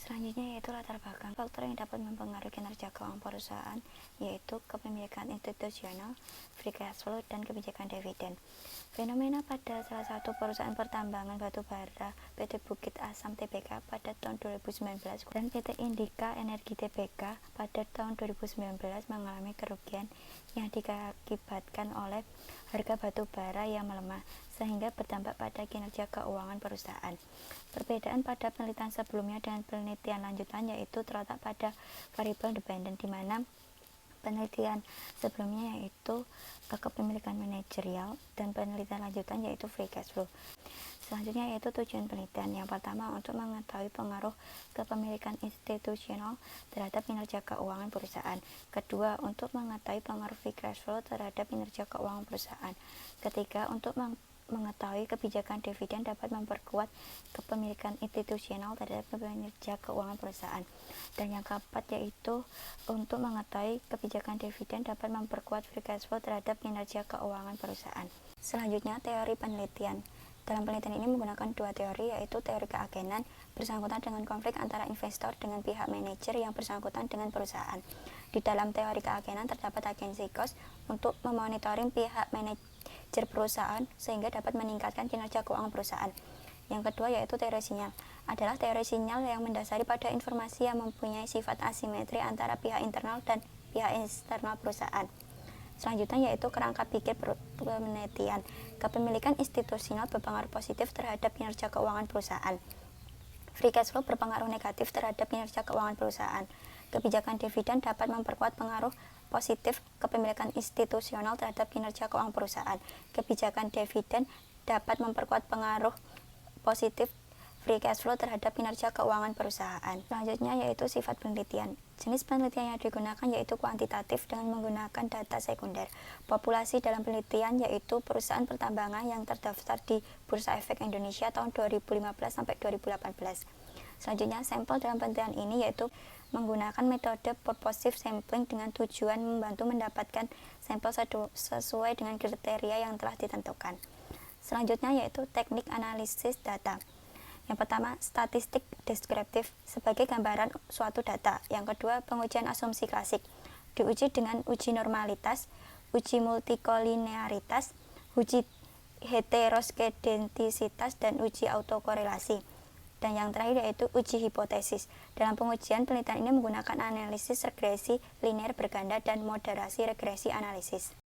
Selanjutnya yaitu latar belakang. Faktor yang dapat mempengaruhi kinerja keuangan perusahaan yaitu kepemilikan institusional, free cash flow, dan kebijakan dividen. Fenomena pada salah satu perusahaan pertambangan batu bara PT Bukit Asam Tbk pada tahun 2019 dan PT Indika Energi Tbk pada tahun 2019 mengalami kerugian yang diakibatkan oleh harga batu bara yang melemah sehingga berdampak pada kinerja keuangan perusahaan. Perbedaan pada penelitian sebelumnya dengan penelitian lanjutan yaitu terletak pada variabel dependen, di mana penelitian sebelumnya yaitu kepemilikan manajerial dan penelitian lanjutan yaitu free cash flow. Selanjutnya yaitu tujuan penelitian. Yang pertama, untuk mengetahui pengaruh kepemilikan institusional terhadap kinerja keuangan perusahaan. Kedua, untuk mengetahui pengaruh free cash flow terhadap kinerja keuangan perusahaan. Ketiga, untuk mengetahui kebijakan dividen dapat memperkuat kepemilikan institusional terhadap kinerja keuangan perusahaan. Dan yang keempat yaitu untuk mengetahui kebijakan dividen dapat memperkuat free cash flow terhadap kinerja keuangan perusahaan. Selanjutnya, teori penelitian. Dalam penelitian ini menggunakan dua teori, yaitu teori keagenan bersangkutan dengan konflik antara investor dengan pihak manajer yang bersangkutan dengan perusahaan. Di dalam teori keagenan terdapat agensi cost untuk memonitoring pihak manajer perusahaan sehingga dapat meningkatkan kinerja keuangan perusahaan. Yang kedua yaitu teori sinyal. Adalah teori sinyal yang mendasari pada informasi yang mempunyai sifat asimetri antara pihak internal dan pihak eksternal perusahaan. Selanjutnya yaitu kerangka pikir penelitian. Kepemilikan institusional berpengaruh positif terhadap kinerja keuangan perusahaan. Free cash flow berpengaruh negatif terhadap kinerja keuangan perusahaan. Kebijakan dividen dapat memperkuat pengaruh positif kepemilikan institusional terhadap kinerja keuangan perusahaan. Kebijakan dividen dapat memperkuat pengaruh positif free cash flow terhadap kinerja keuangan perusahaan. Selanjutnya yaitu sifat penelitian. Jenis penelitian yang digunakan yaitu kuantitatif dengan menggunakan data sekunder. Populasi dalam penelitian yaitu perusahaan pertambangan yang terdaftar di Bursa Efek Indonesia tahun 2015 sampai 2018. Selanjutnya, sampel dalam penelitian ini yaitu menggunakan metode purposive sampling dengan tujuan membantu mendapatkan sampel sesuai dengan kriteria yang telah ditentukan. Selanjutnya yaitu teknik analisis data. Yang pertama, statistik deskriptif sebagai gambaran suatu data. Yang kedua, pengujian asumsi klasik. Diuji dengan uji normalitas, uji multikolinearitas, uji heteroskedentisitas, dan uji autokorelasi. Dan yang terakhir yaitu uji hipotesis. Dalam pengujian penelitian ini menggunakan analisis regresi linear berganda dan moderasi regresi analisis.